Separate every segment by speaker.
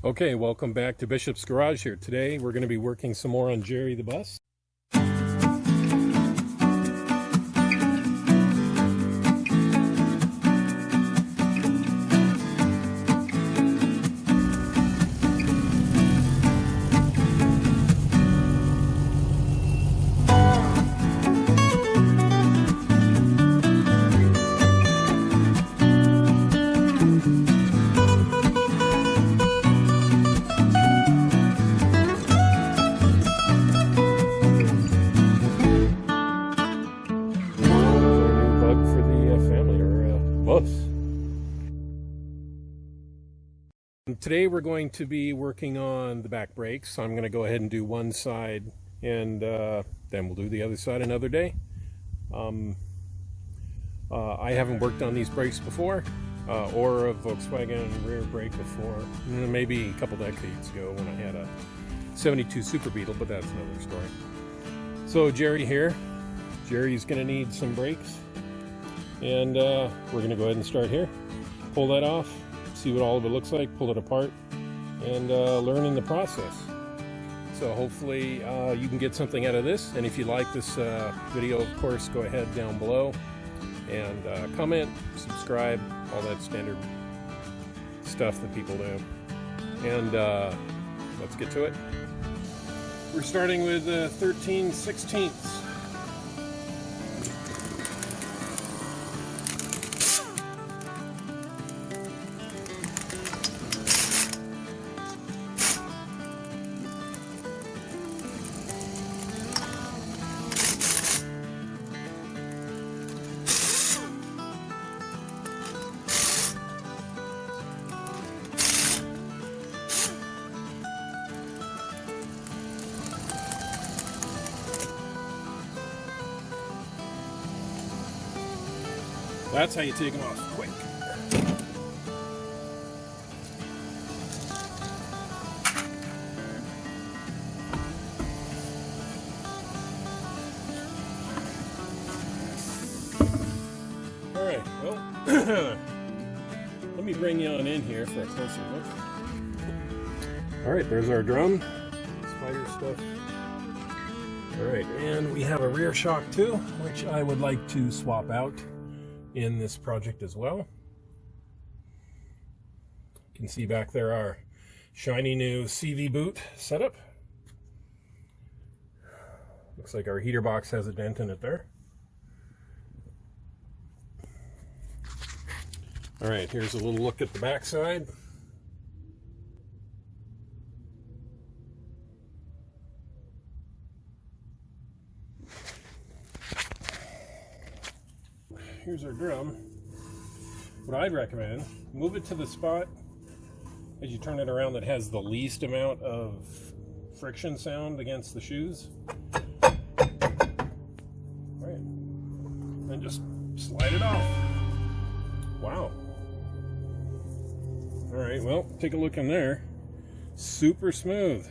Speaker 1: Okay, welcome back to Bishop's Garage here. Today we're going to be working some more on Jerry the bus. Today we're going to be working on the back brakes. I'm going to go ahead and do one side and then we'll do the other side another day. I haven't worked on these brakes before or a Volkswagen rear brake before, maybe a couple decades ago when I had a 72 Super Beetle, but that's another story. So Jerry here. Jerry's going to need some brakes and we're going to go ahead and start here. Pull that off. See what all of it looks like, pull it apart, and learn in the process. So hopefully you can get something out of this, and if you like this video, of course, go ahead down below and comment, subscribe, all that standard stuff that people do. And let's get to it. We're starting with 13/16. That's how you take them off quick. All right, well, let me bring you on in here for a closer look. All right, there's our drum, spider stuff. All right, and we have a rear shock too, which I would like to swap out in this project as well. You can see back there our shiny new CV boot setup. Looks like our heater box has a dent in it there. All right, here's a little look at the back side. Here's our drum. What I'd recommend, move it to the spot as you turn it around that has the least amount of friction sound against the shoes. Right. And just slide it off. Wow. Alright, well, take a look in there. Super smooth.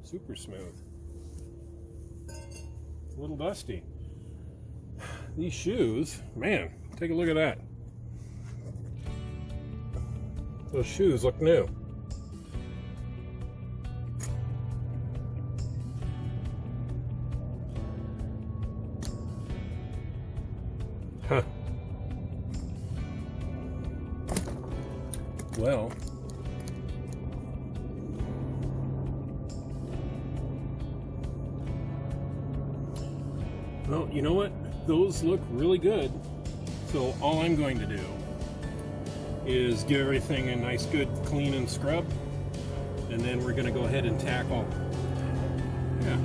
Speaker 1: Super smooth. A little dusty. These shoes, man, take a look at that. Those shoes look new. Huh. Well, you know what? Those look really good. So all I'm going to do is give everything a nice good clean and scrub, and then we're going to go ahead and tackle, yeah,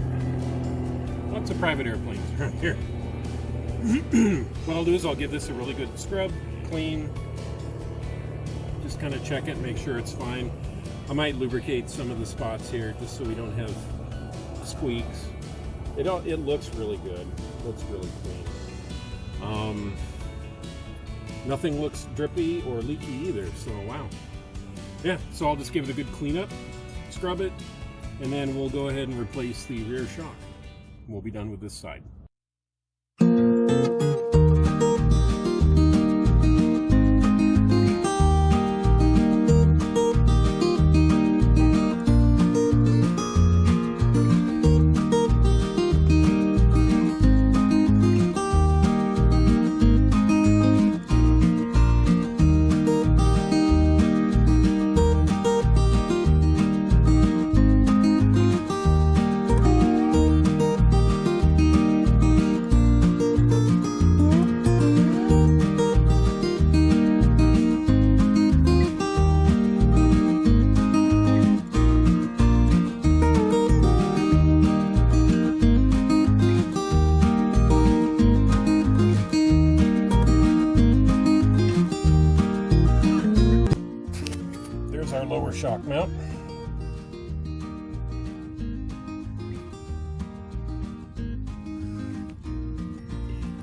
Speaker 1: lots of private airplanes around here. What I'll do is I'll give this a really good scrub, clean, just kind of check it, make sure it's fine. I might lubricate some of the spots here just so we don't have squeaks. It looks really good. Looks really clean. Nothing looks drippy or leaky either, so wow. Yeah, so I'll just give it a good cleanup, scrub it, and then we'll go ahead and replace the rear shock. We'll be done with this side. lower shock mount.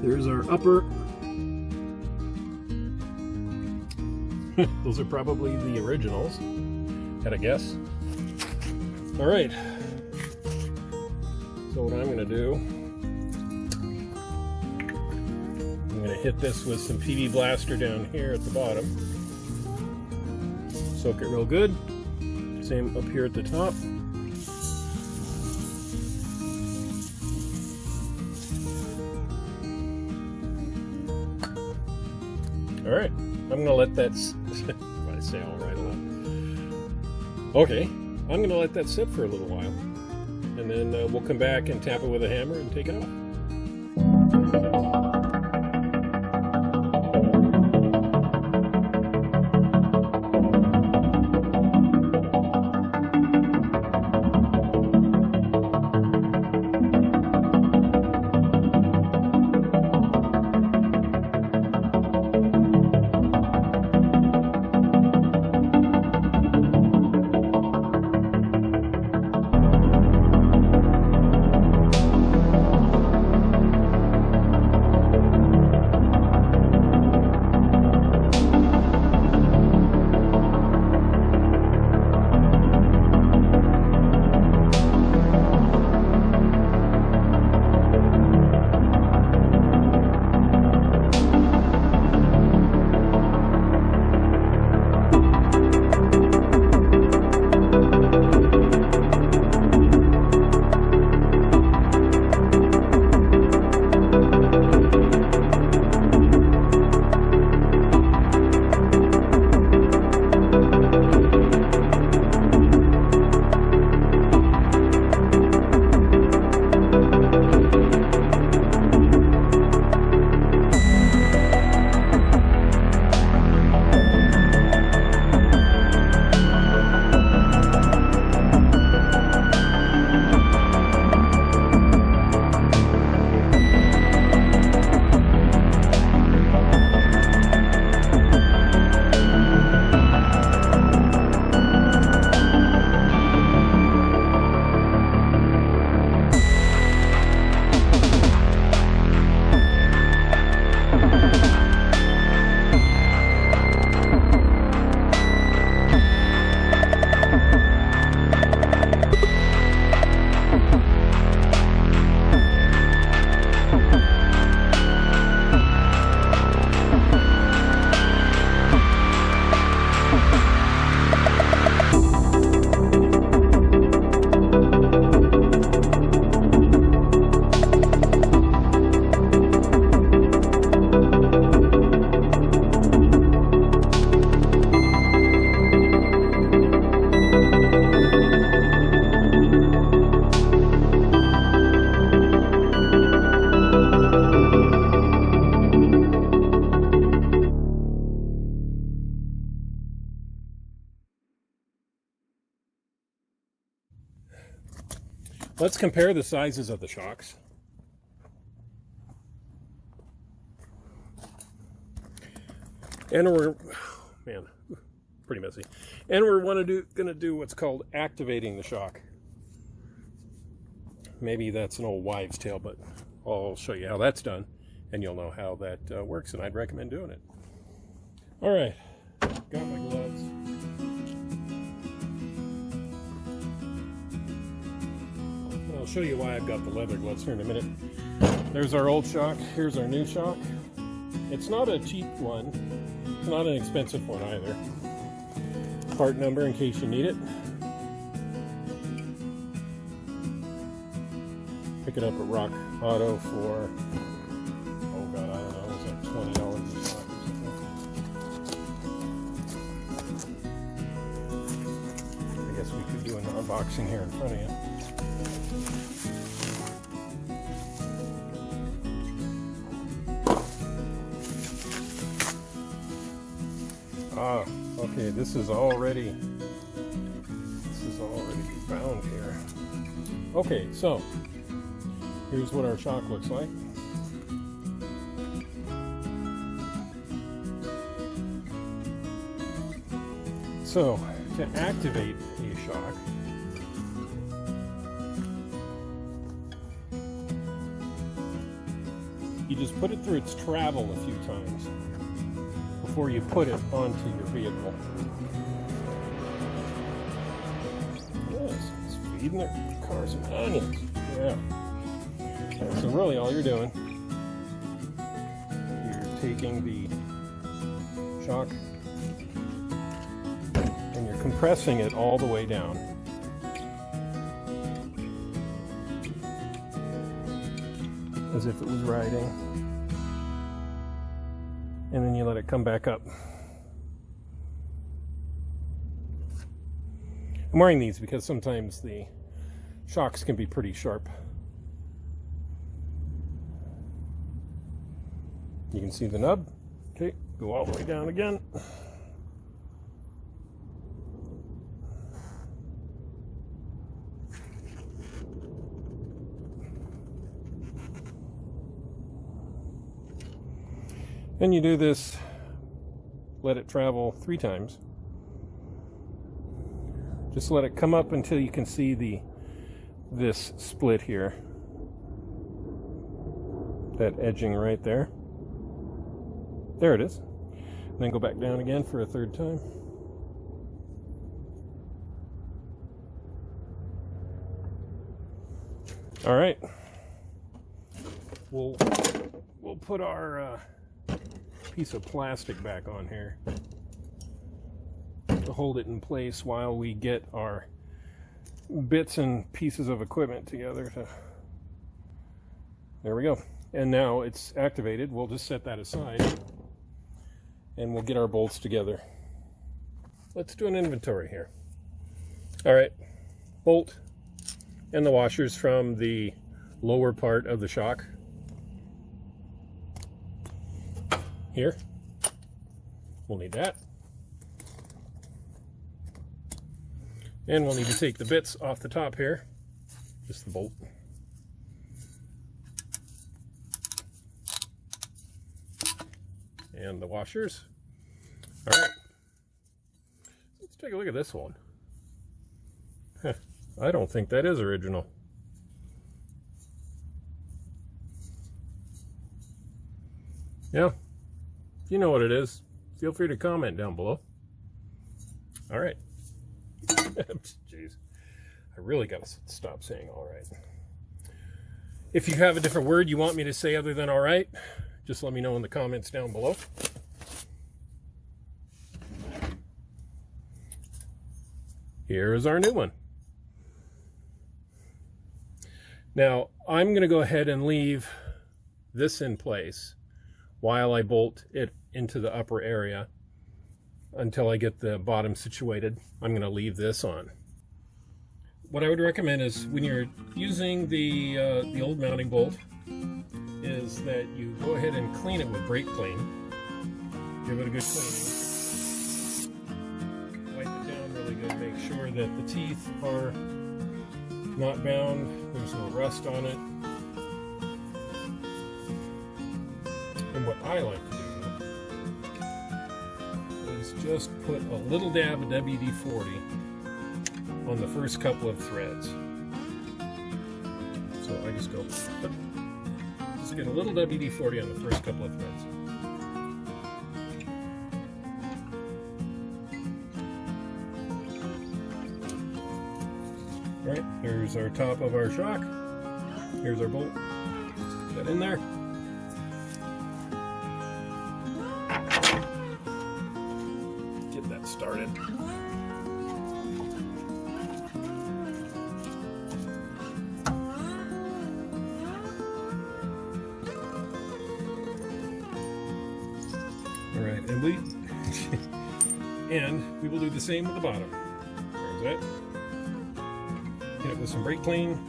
Speaker 1: There's our upper. Those are probably the originals, had a guess. All right, so what I'm going to do, I'm going to hit this with some PB Blaster down here at the bottom. Soak it real good. Same up here at the top. All right, I'm going to let that, I say all right a lot. Okay, I'm going to let that sit for a little while, and then we'll come back and tap it with a hammer and take it off. Let's compare the sizes of the shocks. And we're, man, pretty messy. And we're gonna do what's called activating the shock. Maybe that's an old wives' tale, but I'll show you how that's done, and you'll know how that works, and I'd recommend doing it. All right, got my gloves. I'll show you why I've got the leather gloves here in a minute. There's our old shock. Here's our new shock. It's not a cheap one. It's not an expensive one either. Part number in case you need it. Pick it up at Rock Auto for, oh god, I don't know, it was like $20 a shot or something. I guess we could do an unboxing here in front of you. Ah, okay, this is already bound here. Okay, so here's what our shock looks like. So to activate a shock, you just put it through its travel a few times before you put it onto your vehicle. Yes, it's feeding their car some onions. Yeah. So really all you're doing, you're taking the shock and you're compressing it all the way down. As if it was riding. And then you let it come back up. I'm wearing these because sometimes the shocks can be pretty sharp. You can see the nub. Okay, go all the way down again. And you do this, let it travel 3 times. Just let it come up until you can see this split here. That edging right there. There it is. And then go back down again for a 3rd time. All right. We'll put our piece of plastic back on here to hold it in place while we get our bits and pieces of equipment together. There we go. And now it's activated. We'll just set that aside and we'll get our bolts together. Let's do an inventory here. All right, bolt and the washers from the lower part of the shock. Here, we'll need that. And we'll need to take the bits off the top here, just the bolt. And the washers. All right, let's take a look at this one. I don't think that is original. Yeah. You know what it is. Feel free to comment down below. All right. Jeez. I really got to stop saying all right. If you have a different word you want me to say other than all right, just let me know in the comments down below. Here is our new one. Now, I'm going to go ahead and leave this in place while I bolt it into the upper area until I get the bottom situated. I'm going to leave this on. What I would recommend is when you're using the old mounting bolt is that you go ahead and clean it with brake clean. Give it a good cleaning. Wipe it down really good. Make sure that the teeth are not bound. There's no rust on it. And what I like to do is just put a little dab of WD-40 on the first couple of threads. So I just go, just get a little WD-40 on the first couple of threads. All right, there's our top of our shock. Here's our bolt. Put that in there. Get that started. All right, and we will do the same with the bottom. There's that. Hit it with some brake clean.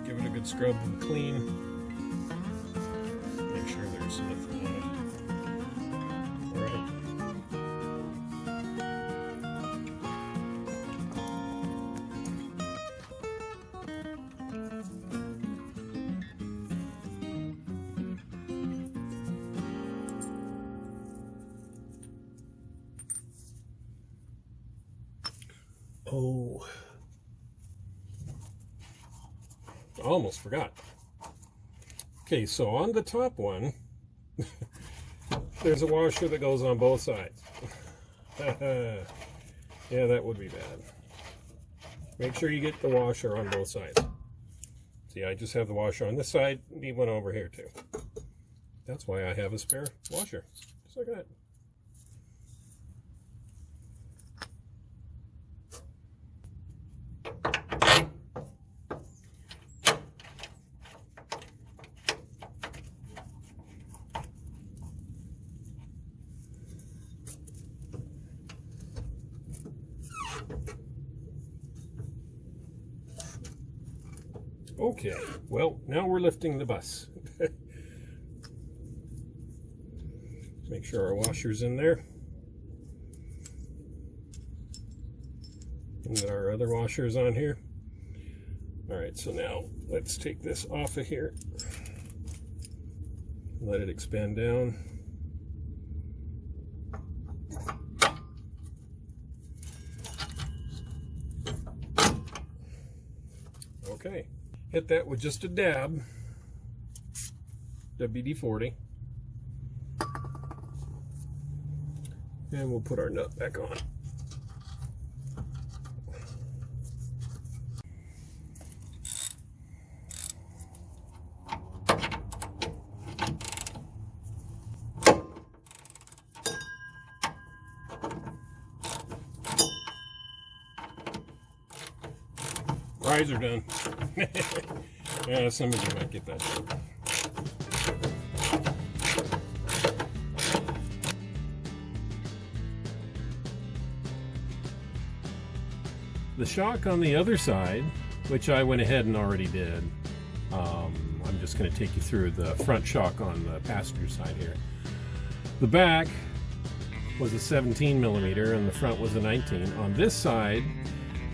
Speaker 1: Give it a good scrub and clean. Make sure there's nothing on it. Alright. Oh, I almost forgot. Okay, so on the top one, there's a washer that goes on both sides. Yeah, that would be bad. Make sure you get the washer on both sides. See, I just have the washer on this side, need one over here too. That's why I have a spare washer. Just like that. Okay, well, now we're lifting the bus. Make sure our washer's in there. And that our other washer is on here. All right, so now let's take this off of here. Let it expand down. Okay. Hit that with just a dab, WD-40, and we'll put our nut back on. Fries are done. Yeah, some of you might get that joke. The shock on the other side, which I went ahead and already did, I'm just going to take you through the front shock on the passenger side here. The back was a 17 millimeter and the front was a 19. On this side,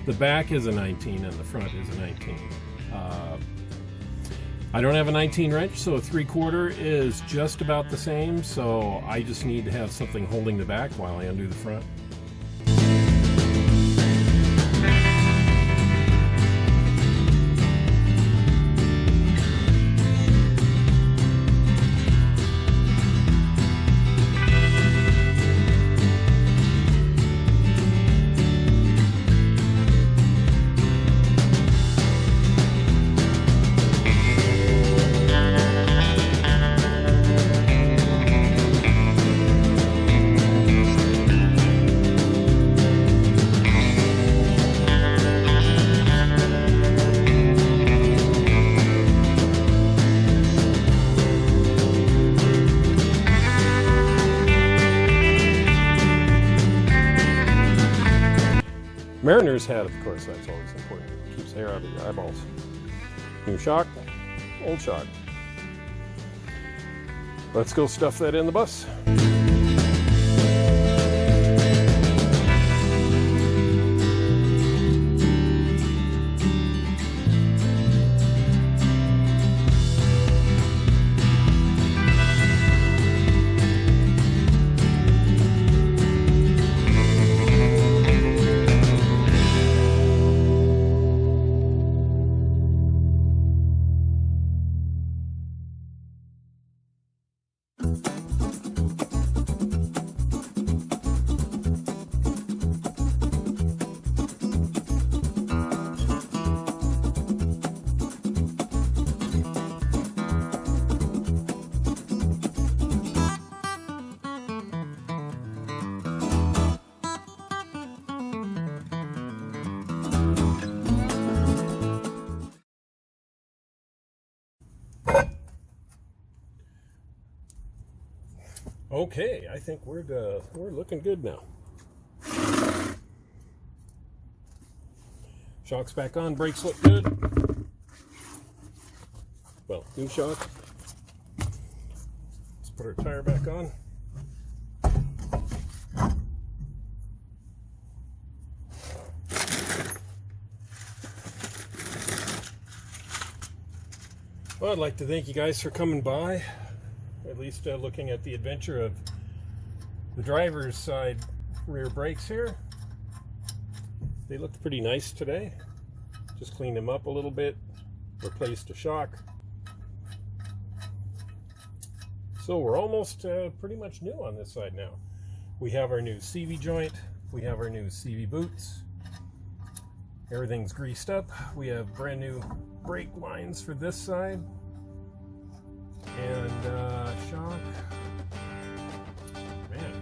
Speaker 1: the back is a 19 and the front is a 19. I don't have a 19 wrench, so a 3/4 is just about the same, so I just need to have something holding the back while I undo the front. Mariner's hat, of course, that's always important. It keeps hair out of your eyeballs. New shock, old shock. Let's go stuff that in the bus. Okay, I think we're looking good now. Shock's back on, brakes look good. Well, new shock. Let's put our tire back on. Well, I'd like to thank you guys for coming by. At least looking at the adventure of the driver's side rear brakes here. They looked pretty nice today. Just cleaned them up a little bit, replaced a shock. So we're almost pretty much new on this side now. We have our new CV joint, we have our new CV boots. Everything's greased up. We have brand new brake lines for this side. And shock. Man,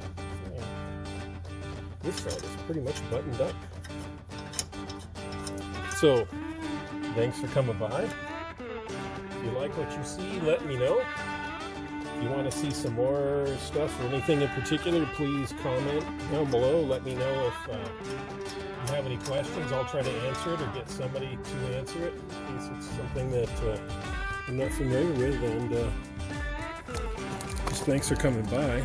Speaker 1: this side is pretty much buttoned up. So, thanks for coming by. If you like what you see, let me know. If you want to see some more stuff or anything in particular, please comment down below. Let me know if you have any questions. I'll try to answer it or get somebody to answer it in case it's something that I'm not familiar with. And just thanks for coming by.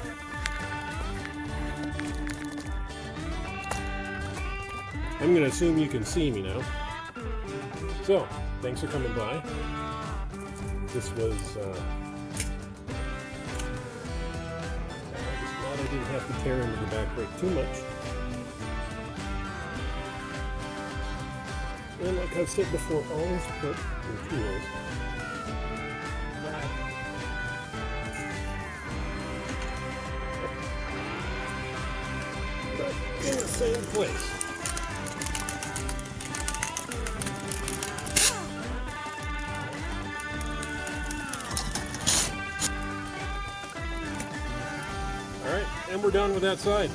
Speaker 1: I'm going to assume you can see me now. So, thanks for coming by. This was glad I didn't have to tear into the back brake too much. And like I've said before, always put your tools back in the same place. Alright, and we're done with that side.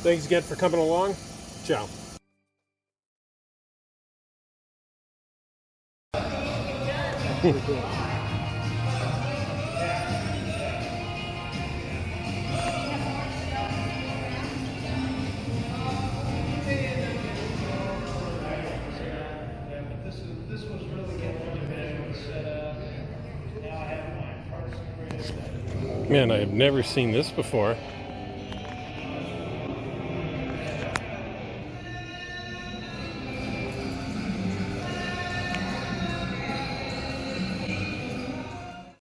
Speaker 1: Thanks again for coming along. Ciao. Man, I have never seen this before.